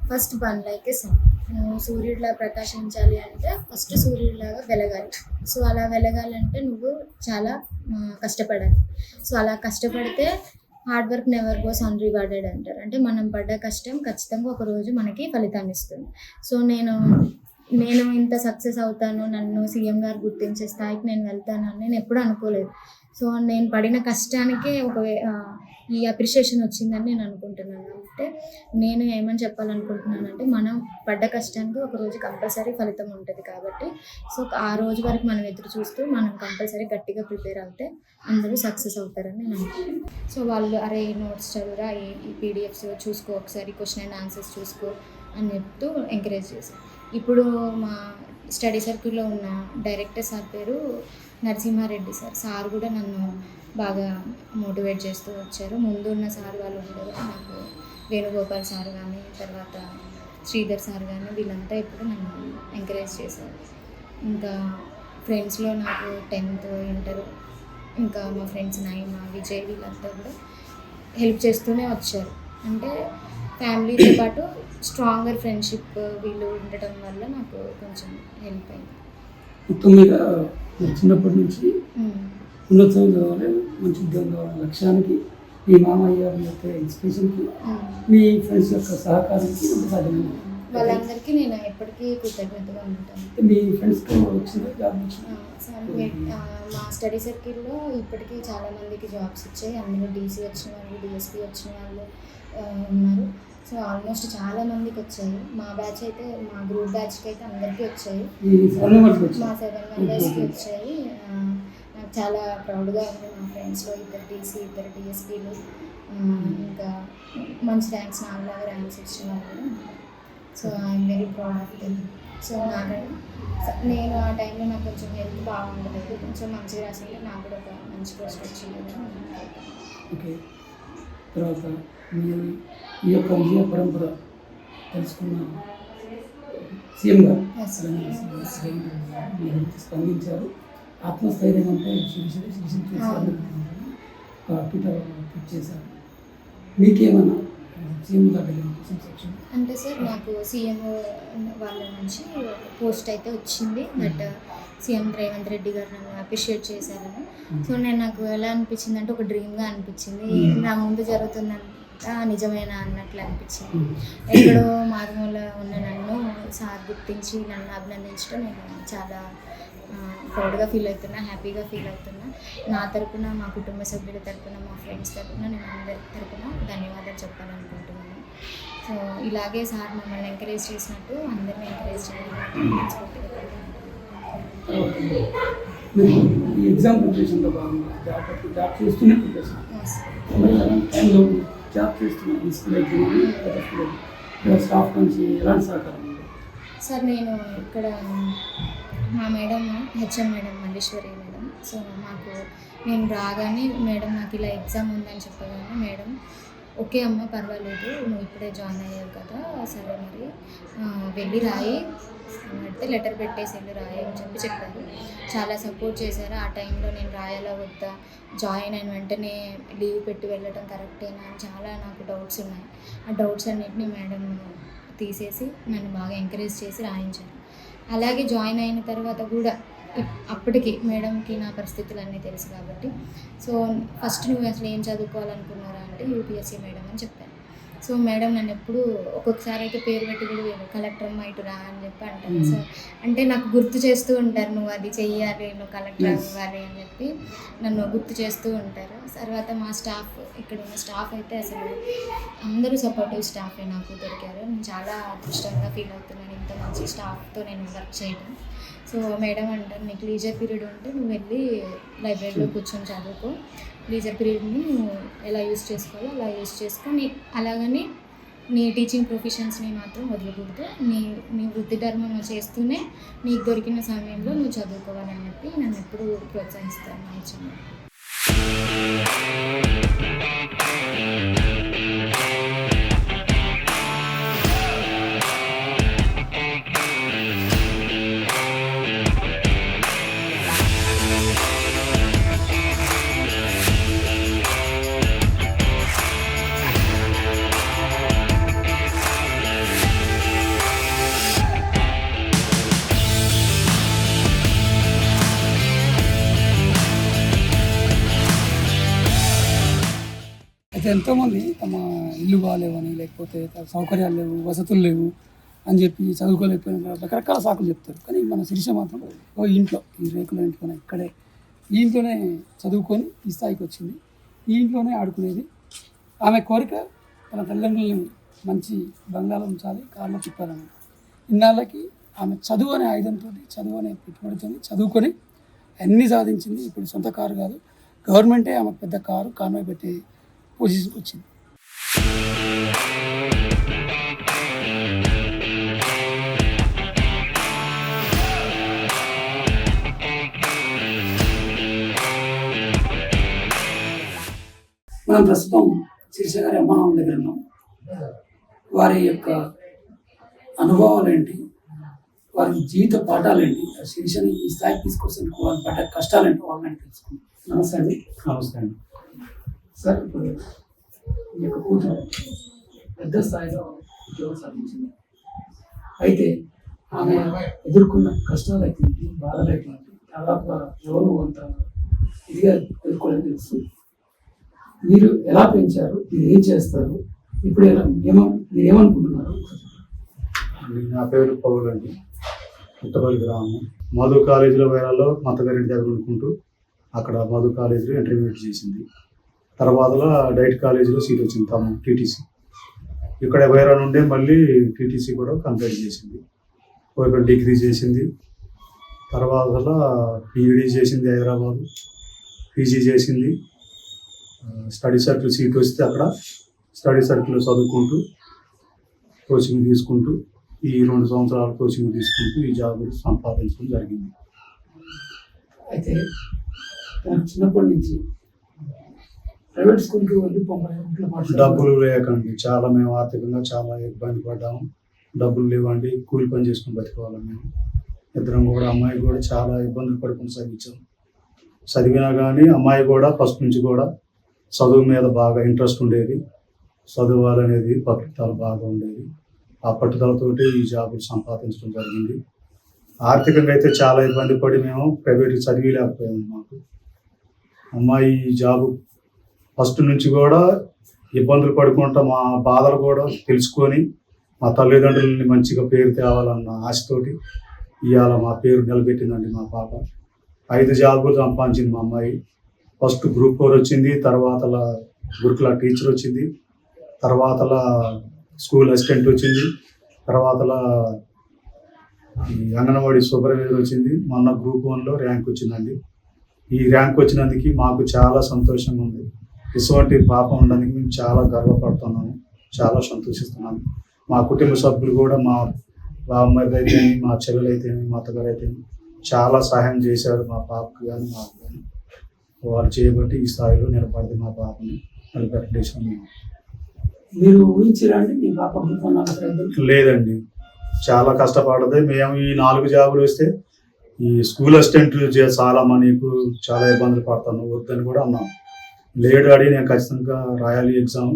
first burn like a sun. నువ్వు సూర్యుడిలా ప్రకాశించాలి అంటే ఫస్ట్ సూర్యుడిలాగా వెలగాలి. సో అలా వెలగాలంటే నువ్వు చాలా కష్టపడాలి. సో అలా కష్టపడితే హార్డ్ వర్క్ నెవర్ గోస్ అన్రివార్డెడ్ అంటారు. అంటే మనం పడ్డ కష్టం ఖచ్చితంగా ఒకరోజు మనకి ఫలితాన్ని ఇస్తుంది. సో నేను ఇంత సక్సెస్ అవుతాను, నన్ను సీఎం గారు గుర్తించే స్థాయికి నేను వెళ్తానని నేను ఎప్పుడూ అనుకోలేదు. సో నేను పడిన కష్టానికే ఈ అప్రిషియేషన్ వచ్చిందని నేను అనుకుంటున్నాను. అంటే నేను ఏమని చెప్పాలనుకుంటున్నానంటే మనం పడ్డ కష్టానికి ఒకరోజు కంపల్సరీ ఫలితం ఉంటుంది కాబట్టి సో ఆ రోజు వరకు మనం ఎదురు చూస్తూ మనం కంపల్సరీ గట్టిగా ప్రిపేర్ అవుతే అందరూ సక్సెస్ అవుతారని నేను అనుకుంటున్నాను. సో వాళ్ళు అరే నోట్స్ చదువురా, ఈ పీడిఎఫ్స్ చూసుకో, ఒకసారి క్వశ్చన్ అండ్ ఆన్సర్స్ చూసుకో అని చెప్తూ ఎంకరేజ్ చేశాను. ఇప్పుడు మా స్టడీ సర్కిల్లో ఉన్న డైరెక్టర్ సార్ పేరు నరసింహారెడ్డి సార్ కూడా నన్ను బాగా మోటివేట్ చేస్తూ వచ్చారు. ముందు ఉన్న సార్ వాళ్ళు ఉండరు, నాకు వేణుగోపాల్ సార్ కానీ తర్వాత శ్రీధర్ సార్ కానీ వీళ్ళంతా ఇప్పుడు నన్ను ఎంకరేజ్ చేశారు. ఇంకా ఫ్రెండ్స్లో నాకు 10th ఇంటర్ ఇంకా మా ఫ్రెండ్స్ నైమా విజయ్ వీళ్ళంతా కూడా హెల్ప్ చేస్తూనే వచ్చారు. అంటే ఫ్యామిలీతో పాటు స్ట్రాంగర్ ఫ్రెండ్షిప్ వీళ్ళు ఉండటం వల్ల నాకు కొంచెం హెల్ప్ అయింది. మొత్తం మీద చిన్నప్పటి నుంచి ఉన్నతం కావాలి, మంచి ఉద్యోగం కావాలి లక్ష్యానికి మీ మామయ్య యొక్క ఇన్స్పిరేషన్కి మీ ఫ్రెండ్స్ యొక్క సహకారానికి సాధ్యమైంది. వాళ్ళందరికీ నేను ఎప్పటికీ కృతజ్ఞతగా ఉంటాను. మీ ఫ్రెండ్స్కి వచ్చింది జాబ్ మా స్టడీ సర్కిల్లో ఇప్పటికీ చాలామందికి జాబ్స్ వచ్చాయి. అందులో డీసీ వచ్చిన వాళ్ళు, డిఎస్పీ వచ్చిన వాళ్ళు ఉన్నారు. సో ఆల్మోస్ట్ చాలా మందికి వచ్చాయి. మా బ్యాచ్ అయితే మా గ్రూప్ బ్యాచ్కి అయితే అందరికీ వచ్చాయి. మా 7 మెంబర్స్కి వచ్చాయి. నాకు చాలా ప్రౌడ్గా ఉంది. మా ఫ్రెండ్స్లో 2 టీసీ 2 డిఎస్పీలు ఇంకా మంచి ర్యాంక్స్ నాలాగా ర్యాంక్స్ వచ్చిన వాళ్ళు. So I'm very proud of them. So నేను ఆ టైంలో నాకు కొంచెం హెల్త్ బాగుండలేదు, కొంచెం మంచిగా రాసింటే నాకు కూడా ఒక మంచి పోస్ట్ వచ్చింది. ఓకే, తర్వాత మీరు ఈ యొక్క విజయ పరంపర తెలుసుకున్న సీఎం గారు మీరు స్పందించారు. ఆత్మస్థైర్యం అంటే ట్విట్టర్ ట్వీట్ చేశారు. మీకేమన్నా సీఎం గారు అంటే సార్ నాకు సీఎం వాళ్ళ నుంచి ఒక పోస్ట్ అయితే వచ్చింది, బట్ సీఎం రేవంత్ రెడ్డి గారు నన్ను అప్రిషియేట్ చేశారని. సో నాకు ఎలా అనిపించింది అంటే ఒక డ్రీమ్గా అనిపించింది. నా ముందు జరుగుతుందంతా నిజమేనా అన్నట్లు అనిపించింది. ఎక్కడో మారుమూల ఉన్న నన్ను సార్ గుర్తించి నన్ను అభినందించడం నేను చాలా ప్రౌడ్గా ఫీల్ అవుతున్నా, హ్యాపీగా ఫీల్ అవుతున్నా. నా తరపున, మా కుటుంబ సభ్యుల తరపున, మా ఫ్రెండ్స్ తరపున నేను అందరి తరపున ధన్యవాదాలు చెప్పాలనుకుంటున్నాను. సో ఇలాగే సార్ మమ్మల్ని ఎంకరేజ్ చేసినట్టు అందరినీ ఎంకరేజ్ చేయాలని ఈ ఎగ్జామ్ ప్రిపరేషన్లో భాగంగా జాబ్ చేస్తూనే ప్రిపరేషన్ టైంలో జాబ్ చేస్తున్నాను. ఈ స్కూల్ ఎగ్జామ్ స్టాఫ్ నుంచి ఎలాంటి సహకారం ఉంది? సార్ నేను ఇక్కడ మా madam HM madam Malleswari madam. So నేను రాగానే మేడం నాకు ఇలా ఎగ్జామ్ ఉందని చెప్పగానే మేడం ఓకే అమ్మ పర్వాలేదు, నువ్వు ఇప్పుడే జాయిన్ అయ్యావు కదా, సరే మరి వెళ్ళి రాయి అంటే లెటర్ పెట్టేసి వెళ్ళి రాయి అని చెప్పారు. చాలా సపోర్ట్ చేశారు. ఆ టైంలో నేను రాయాలా వద్దా, జాయిన్ అయిన వెంటనే లీవ్ పెట్టి వెళ్ళడం కరెక్టేనా అని చాలా నాకు డౌట్స్ ఉన్నాయి. ఆ డౌట్స్ అన్నింటినీ మేడం తీసేసి నన్ను బాగా ఎంకరేజ్ చేసి రాయించారు. అలాగే జాయిన్ అయిన తర్వాత కూడా అప్పటికి మేడంకి నా పరిస్థితులు అన్నీ తెలుసు కాబట్టి, సో ఫస్ట్ నువ్వు అసలు ఏం చదువుకోవాలనుకున్నారా అంటే యూపీఎస్సీ మేడం అని చెప్పాను. సో మేడం నన్ను ఎప్పుడు ఒక్కొక్కసారి అయితే పేరు పెట్టి కూడా కలెక్టర్ అమ్మ ఇటు రా అని చెప్పి అంటారు. సో అంటే నాకు గుర్తు చేస్తూ ఉంటారు, నువ్వు అది చెయ్యాలి, నువ్వు కలెక్టర్ అవ్వాలి అని చెప్పి నన్ను గుర్తు చేస్తూ ఉంటారు. తర్వాత మా స్టాఫ్, ఇక్కడ ఉన్న స్టాఫ్ అయితే అసలు అందరూ సపోర్టివ్ స్టాఫే నాకు దొరికారు. నేను చాలా అదృష్టంగా ఫీల్ అవుతున్నాను ఇంత మంచి స్టాఫ్తో నేను వర్క్ చేయడం. సో మేడం అంటారు, నీకు లీజర్ పీరియడ్ ఉంటే నువ్వు వెళ్ళి లైబ్రరీలో కూర్చొని చదువుకో, లీజర్ పీరియడ్ని నువ్వు ఎలా యూజ్ చేసుకోవాలో అలా యూజ్ చేసుకో, అలాగని నీ టీచింగ్ ప్రొఫెషన్స్ని మాత్రం వదలకూడదు, నీ వృత్తి ధర్మం చేస్తూనే నీకు దొరికిన సమయంలో నువ్వు చదువుకోవాలని చెప్పి నన్ను ఎప్పుడు ప్రోత్సహిస్తాను మా ఇచ్చిన. అయితే ఎంతోమంది తమ ఇల్లు బాగాలేవని, లేకపోతే సౌకర్యాలు లేవు, వసతులు లేవు అని చెప్పి చదువుకోలేకపోయిన రకరకాల సాకులు చెప్తారు. కానీ మన శిరీష మాత్రం ఇంట్లో, ఈ రేకుల ఇంట్లోనే, ఇక్కడే ఈ ఇంట్లోనే చదువుకొని ఈ స్థాయికి వచ్చింది. ఈ ఇంట్లోనే ఆడుకునేది. ఆమె కోరిక తన తల్లిదండ్రులని మంచి బంగాళం ఉంచాలి, కార్లో తిప్పాలని. ఇన్నాళ్ళకి ఆమె చదువు అనే ఆయుధంతో, చదువు అనే పెట్టుబడితో చదువుకొని అన్నీ సాధించింది. ఇప్పుడు సొంత కారు కాదు, గవర్నమెంటే ఆమె పెద్ద కారు కాన్వాయ్ పెట్టే పొజిషన్కి వచ్చింది. మనం ప్రస్తుతం శిరీష గారి అమ్మానాన్న దగ్గర ఉన్నాం. వారి యొక్క అనుభవాలు ఏంటి, వారి జీవిత పాఠాలు ఏంటి, శిరీషని ఈ స్థాయికి తీసుకొచ్చేందుకు వాళ్ళు పడ్డ కష్టాలు ఏంటో వాళ్ళని తెలుసుకుంటాం. నమస్తే అండి. నమస్తే అండి. సార్, ఇప్పుడు ఈ యొక్క కూతురు పెద్ద స్థాయిలో ఉద్యోగం సాధించింది. అయితే ఆమె ఎదుర్కొన్న కష్టాలు అయితే బాధలు అయితే దాదాపుగా ఎవరు అంత ఇదిగా ఎదుర్కోలేని తెలుస్తుంది. మీరు ఎలా పెంచారు, మీరు ఏం చేస్తారు, ఇప్పుడు మీరు ఏమనుకుంటున్నారు? నా పేరు పౌల్ అండి, పుట్టపల్లి గ్రామం. మధు కాలేజీలో వేరాలో మతగారింటి దగ్గర అనుకుంటూ అక్కడ మధు కాలేజీలో ఇంటర్మీడియట్ చేసింది. తర్వాతలో డైట్ కాలేజీలో సీట్ వచ్చింది తమ టీటీసీ. ఇక్కడ వేరే నుండే మళ్ళీ టీటీసీ కూడా కంప్లీట్ చేసింది. ఒక డిగ్రీ చేసింది. తర్వాతలో పీఈడీ చేసింది హైదరాబాద్. పీజీ చేసింది. స్టడీ సర్కిల్ సీట్ వస్తే అక్కడ స్టడీ సర్కిల్లో చదువుకుంటూ కోచింగ్ తీసుకుంటూ ఈ 2 సంవత్సరాలు కోచింగ్ తీసుకుంటూ ఈ జాబ్ సంపాదించడం జరిగింది. అయితే తనకు చిన్నప్పటి నుంచి ప్రైవేట్ స్కూల్కి వెళ్ళి ఇంట్లో పాఠశాల డబ్బులు లేకండి, చాలా మేము ఆర్థికంగా చాలా ఇబ్బంది పడ్డాము. డబ్బులు లేవండి, కూలి పని చేసుకుని బతికోవాలి. మేము ఇద్దరం కూడా, అమ్మాయి కూడా చాలా ఇబ్బందులు పడుకుని చదివించాం. చదివినా కానీ అమ్మాయి కూడా ఫస్ట్ నుంచి కూడా చదువు మీద బాగా ఇంట్రెస్ట్ ఉండేది, చదవాలనేది పట్టుదల బాగా ఉండేది. ఆ పట్టుదలతోటి ఈ జాబులు సంపాదించడం జరిగింది. ఆర్థికంగా అయితే చాలా ఇబ్బంది పడి మేము ప్రైవేట్ చదివిలేకపోయాము. మాకు అమ్మాయి ఈ జాబు ఫస్ట్ నుంచి కూడా ఇబ్బందులు పడుకుంటా మా బాధలు కూడా తెలుసుకొని మా తల్లిదండ్రులని మంచిగా పేరు తేవాలన్న ఆశతోటి ఇవాళ మా పేరు నిలబెట్టిందండి మా పాప. 5 జాబులు సంపాదించింది మా అమ్మాయి. ఫస్ట్ గ్రూప్ 4 వచ్చింది, తర్వాత గురుకుల టీచర్ వచ్చింది, తర్వాత స్కూల్ అసిస్టెంట్ వచ్చింది, తర్వాత ఈ అంగన్వాడీ సూపర్వైజర్ వచ్చింది. మొన్న గ్రూప్ 1లో ర్యాంక్ వచ్చిందండి. ఈ ర్యాంక్ వచ్చినందుకు మాకు చాలా సంతోషంగా ఉంది. ఇటువంటి పాప ఉండడానికి మేము చాలా గర్వపడుతున్నాము, చాలా సంతోషిస్తున్నాము. మా కుటుంబ సభ్యులు కూడా, మా బావమరిది అయితేమి, మా చెల్లెలు అయితేమి, మా అత్తగారు అయితేమి చాలా సహాయం చేశారు మా పాపకు కానీ మాకు కానీ. వాళ్ళు చేయబట్టి ఈ స్థాయిలో నిలబడి మా పాపని నిలబెట్టేసాం. మీరు ఊహించరా అండి మీ పాప గ్రూప్? లేదండి, చాలా కష్టపడదు. మేము ఈ 4 జాబులు వస్తే ఈ స్కూల్ అసిస్టెంట్ చాలా నీకు చాలా ఇబ్బందులు పడతాను వద్దని కూడా అన్నాం. లేడు అడి నేను ఖచ్చితంగా రాయాలి, ఎగ్జామ్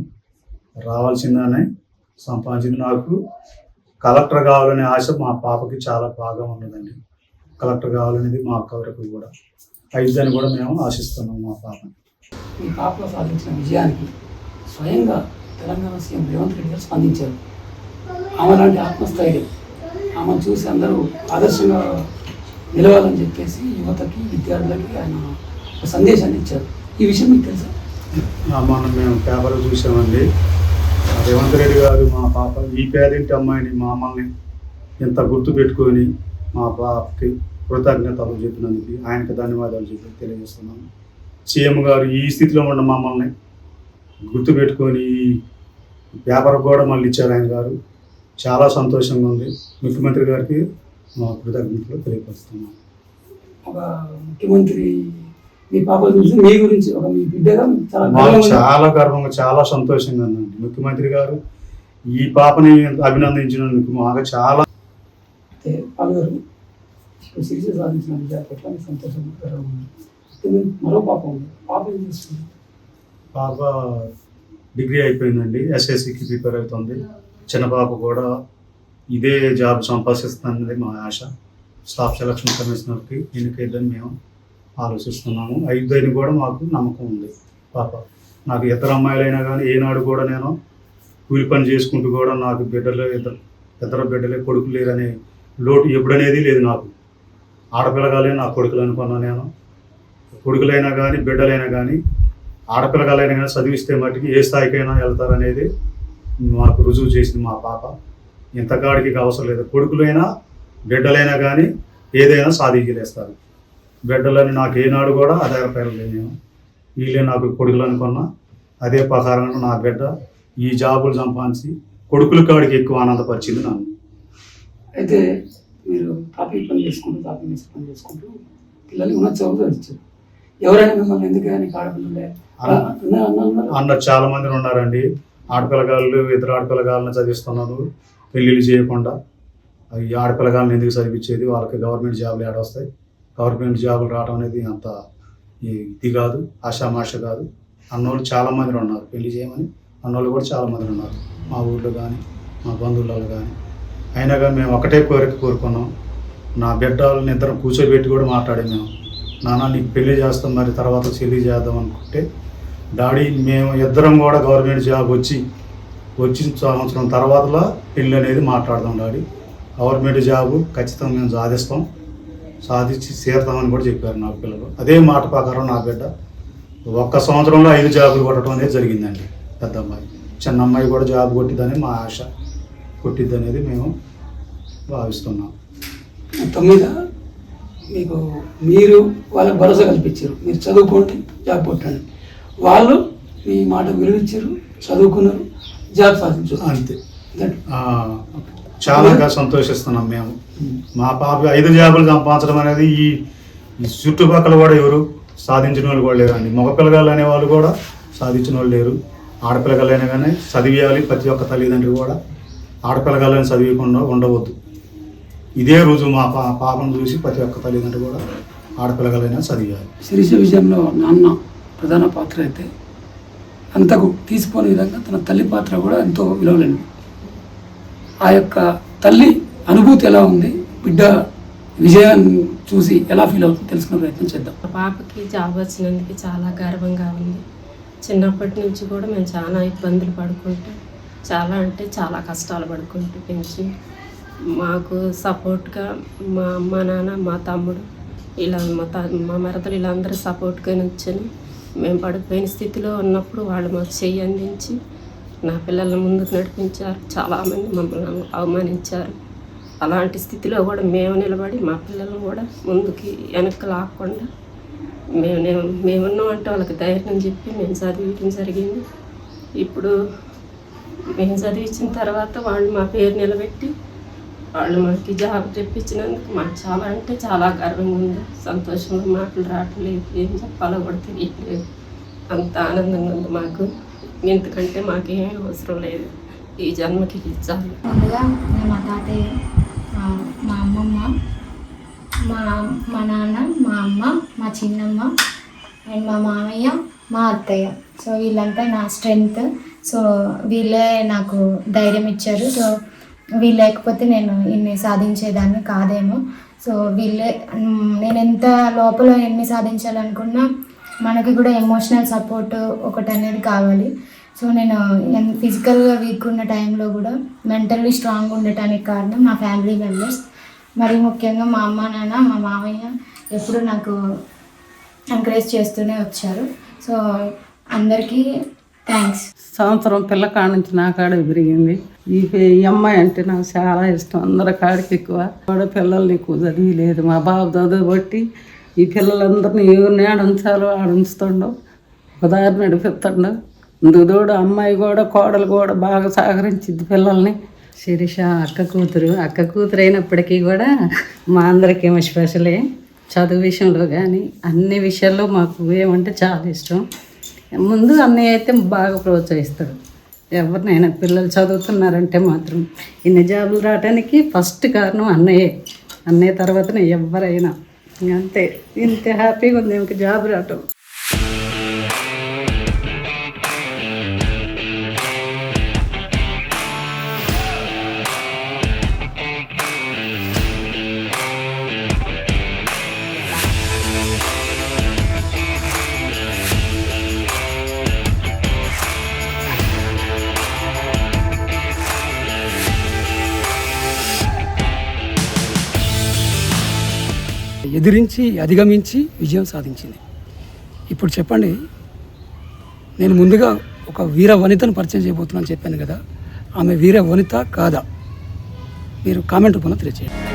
రావాల్సిందని సంపాదించింది. నాకు కలెక్టర్ కావాలనే ఆశ మా పాపకి చాలా బాగా ఉన్నదండి. కలెక్టర్ కావాలనేది మా అక్క వరకు కూడా అయిద్దని కూడా మేము ఆశిస్తున్నాం మా పాపని. మీ పాప సాధించిన విజయానికి స్వయంగా తెలంగాణ సీఎం రేవంత్ రెడ్డి గారు స్పందించారు. ఆమె లాంటి ఆత్మస్థైర్యం, ఆమెను చూసి అందరూ ఆదర్శంగా నిలవాలని చెప్పేసి యువతకి, విద్యార్థులకి ఆయన ఒక సందేశాన్ని ఇచ్చారు. ఈ విషయం మీకు తెలుసా? మనం మేము పేపర్లో చూసామండి. రేవంత్ రెడ్డి గారు మా పాప ఈ పేదింటి అమ్మాయిని మమ్మల్ని ఇంత గుర్తు పెట్టుకొని మా పాపకి కృతజ్ఞతలు చెప్పినందుకు ఆయనకి ధన్యవాదాలు చెప్పి తెలియజేస్తున్నాను. సీఎం గారు ఈ స్థితిలో ఉన్న మమ్మల్ని గుర్తుపెట్టుకొని ఈ పేపర్ కూడా మళ్ళీ ఇచ్చారు ఆయన గారు. చాలా సంతోషంగా ఉంది. ముఖ్యమంత్రి గారికి మా కృతజ్ఞతలు తెలియపరుస్తున్నాను. ఒక ముఖ్యమంత్రి మీ పాప చూసి మీ గురించి ఒక మీ బిడ్డగా చాలా గర్వంగా, చాలా సంతోషంగా ఉందండి. ముఖ్యమంత్రి గారు ఈ పాపని అభినందించినందుకు మాకు చాలా. అయితే పలువురు శిరీష సాధించిన విద్యార్థి ఎట్లా సంతోషంగా మరో పాప ఉంది. పాప ఏం చేస్తుంది? పాప డిగ్రీ అయిపోయిందండి, ఎస్ఎస్సికి ప్రిపేర్ అవుతుంది. చిన్న పాప కూడా ఇదే జాబ్ సంపాదిస్తుంది మా ఆశ. స్టాఫ్ సెలక్షన్ కమిషనర్కి ఎన్నికైద్దని మేము ఆలోచిస్తున్నాము. అయిద్దని కూడా మాకు నమ్మకం ఉంది. పాప నాకు ఇద్దరు అమ్మాయిలైనా కానీ ఏనాడు కూడా నేను కూలి పని చేసుకుంటూ కూడా నాకు ఇద్దరు బిడ్డలే, కొడుకు లేరనే లోటు ఎప్పుడనేది లేదు. నాకు ఆడపిల్లగాలే నా కొడుకులు అనుకున్నా. నేను కొడుకులైనా కానీ బిడ్డలైనా కానీ ఆడపిల్లగాలైనా కానీ చదివిస్తే మట్టుకి ఏ స్థాయికైనా వెళ్తారనేది మాకు రుజువు చేసింది మా పాప. ఇంతకాడికి అవసరం లేదు. కొడుకులైనా బిడ్డలైనా కానీ ఏదైనా సాధించలేస్తారు. బిడ్డలని నాకు ఏనాడు కూడా ఆధారపడలేదు. నేను వీళ్ళే నాకు కొడుకులు అనుకున్నా. అదే ప్రకారంగా నా బిడ్డ ఈ జాబులు సంపాదించి కొడుకుల కాడికి ఎక్కువ ఆనందపరిచింది నన్ను. అయితే మీరు తాపీ పని చేసుకుంటూ పిల్లల్ని ఉన్న చదువు ఇచ్చారు. ఎవరైనా మిమ్మల్ని ఎందుకని ఆడపిల్లలే అన్న చాలా మంది ఉన్నారండి. ఆడపిల్లగాళ్ళు, ఇద్దరు ఆడపిల్లగాళ్ళని చదివిస్తున్నారు పెళ్ళిళ్ళు చేయకుండా. ఈ ఆడపిల్లగాళ్ళని ఎందుకు చదివించేది? వాళ్ళకి గవర్నమెంట్ జాబులు ఏడొస్తాయి. గవర్నమెంట్ జాబులు రావడం అనేది అంత ఇది కాదు, ఆషామాష కాదు. అన్నోళ్ళు చాలామంది ఉన్నారు, పెళ్లి చేయమని అన్నోళ్ళు కూడా చాలామంది ఉన్నారు మా ఊళ్ళో కానీ మా బంధువులలో కానీ. అయినా కానీ మేము ఒకటే కోరుకున్నాం. నా బిడ్డలని ఇద్దరం కూర్చోబెట్టి కూడా మాట్లాడాము. మేము నాన్న నీకు పెళ్లి చేస్తాం, మరి తర్వాత చెల్లి చేద్దాం అనుకుంటే డాడీ మేము ఇద్దరం కూడా గవర్నమెంట్ జాబ్ వచ్చిన సంవత్సరం తర్వాతలో పెళ్ళి అనేది మాట్లాడదాం డాడీ. గవర్నమెంట్ జాబు ఖచ్చితంగా మేము సాధించి తీరుతామని కూడా చెప్పారు నాకు పిల్లలు. అదే మాట ప్రకారం నా బిడ్డ 1 సంవత్సరంలో 5 జాబులు కొట్టడం అనేది జరిగిందండి. పెద్ద అమ్మాయి, చిన్న అమ్మాయి కూడా జాబ్ కొట్టిద్దని మా ఆశ. కొట్టిద్ది అనేది మేము భావిస్తున్నాం. మొత్తం మీద మీకు మీరు వాళ్ళకి భరోసా కల్పించారు, మీరు చదువుకోండి జాబ్ కొట్టండి. వాళ్ళు మీ మాట విలువించారు, చదువుకున్నారు, జాబ్ సాధించారు. అంతే. చాలా సంతోషిస్తున్నాం మేము. మా పాప 5 జాబులు సంపాదించడం అనేది ఈ చుట్టుపక్కల కూడా ఎవరు సాధించిన వాళ్ళు కూడా లేరండి. మగపిల్లగాళ్ళు అనేవాళ్ళు కూడా సాధించిన వాళ్ళు లేరు. ఆడపిల్లగాళ్ళైనా కానీ చదివేయాలి. ప్రతి ఒక్క తల్లిదండ్రులు కూడా ఆడపిల్లగాళ్ళని చదివకుండా ఉండవద్దు. ఇదే రోజు మా పాపను చూసి ప్రతి ఒక్క తల్లిదండ్రులు కూడా ఆడపిల్లగాళ్ళైనా చదివేయాలి. శిరీష విజయంలో నాన్న ప్రధాన పాత్ర అయితే అంతకు తీసిపోని విధంగా తన తల్లి పాత్ర కూడా ఎంతో విలువలేనిది. ఆ యొక్క తల్లి అనుభూతి ఎలా ఉంది, బిడ్డ విజయాన్ని చూసి ఎలా ఫీల్ అవుతుంది తెలుసుకునే ప్రయత్నం చేద్దాం. మా పాపకి జాబ్ వచ్చినందుకు చాలా గర్వంగా ఉంది. చిన్నప్పటి నుంచి కూడా మేము చాలా ఇబ్బందులు పడుకుంటూ చాలా అంటే చాలా కష్టాలు పడుకుంటూ పెంచి మాకు సపోర్ట్గా మా అమ్మ నాన్న మా తమ్ముడు ఇలా మా మరదలు ఇలా అందరూ సపోర్ట్గా నిల్చొని మేము పడిపోయిన స్థితిలో ఉన్నప్పుడు వాళ్ళు మాకు చెయ్యి అందించి నా పిల్లల్ని ముందుకు నడిపించారు. చాలామంది మమ్మల్ని అవమానించారు. అలాంటి స్థితిలో కూడా మేము నిలబడి మా పిల్లలను కూడా ముందుకి వెనక్కి లాక్కుండా మేమున్నాం అంటే వాళ్ళకి ధైర్యం చెప్పి మేము చదివించడం జరిగింది. ఇప్పుడు మేము చదివించిన తర్వాత వాళ్ళు మా పేరు నిలబెట్టి వాళ్ళు మాకు జాబ్ తెప్పించినందుకు మాకు చాలా అంటే చాలా గర్వంగా ఉంది. సంతోషంగా మాటలు రావట్లేదు, ఏం చెప్పాలో కూడా తెలియట్లేదు. అంత ఆనందంగా ఉంది మాకు. ఎందుకంటే మాకేం అవసరం లేదు, ఈ జన్మకి చాలు. ముందుగా మా తాతయ్య, మా అమ్మమ్మ, మా నాన్న, మా అమ్మ, మా చిన్నమ్మ అండ్ మా మామయ్య, మా అత్తయ్య. సో వీళ్ళంతా నా స్ట్రెంగ్త్. సో వీళ్ళే నాకు ధైర్యం ఇచ్చారు. సో వీళ్ళు లేకపోతే నేను ఇన్ని సాధించేదాన్ని కాదేమో. సో వీళ్ళే నేను ఎంత లోపల ఎన్ని సాధించాలనుకున్నా మనకి కూడా ఎమోషనల్ సపోర్ట్ ఒకటి అనేది కావాలి. సో నేను ఫిజికల్గా వీక్ ఉన్న టైంలో కూడా మెంటల్లీ స్ట్రాంగ్ ఉండటానికి కారణం మా ఫ్యామిలీ మెంబర్స్. మరి ముఖ్యంగా మా అమ్మ నాన్న, మా మామయ్య ఎప్పుడు నాకు ఎంకరేజ్ చేస్తూనే వచ్చారు. సో అందరికీ థ్యాంక్స్. సంవత్సరం పిల్ల కాడ నుంచి నా కాడ పెరిగింది. ఈ అమ్మాయి అంటే నాకు చాలా ఇష్టం. అందరి కాడికి ఎక్కువ కూడా పిల్లల్ని ఎక్కువ చదివిలేదు. మా బాబు చదువు బట్టి ఈ పిల్లలందరినీ ఎవరిని ఆడుంచాలో ఆడుంచుతుండో, ఒక దారి నడిపిస్తుండో. ఇందుకు అమ్మాయి కూడా కోడలు కూడా బాగా సహకరించింది పిల్లల్ని. శిరీష అక్క కూతురు అయినప్పటికీ కూడా మా అందరికేమో స్పెషలే. చదువు విషయంలో కానీ అన్ని విషయాల్లో మాకు ఏమంటే చాలా ఇష్టం. ముందు అన్నయ్య అయితే బాగా ప్రోత్సహిస్తాడు. ఎవరినైనా పిల్లలు చదువుతున్నారంటే మాత్రం ఇన్ని జాబులు రావడానికి ఫస్ట్ కారణం అన్నయ్య తర్వాతనే ఎవరైనా. అంతే, ఇంత హ్యాపీగా ఉంది ఇంక జాబ్ రావటం. ఎదిరించి అధిగమించి విజయం సాధించింది. ఇప్పుడు చెప్పండి, నేను ముందుగా ఒక వీర వనితను పరిచయం చేయబోతున్నాను చెప్పాను కదా, ఆమె వీర వనిత కాదా? మీరు కామెంట్ రూపంలో తెలియజేయండి.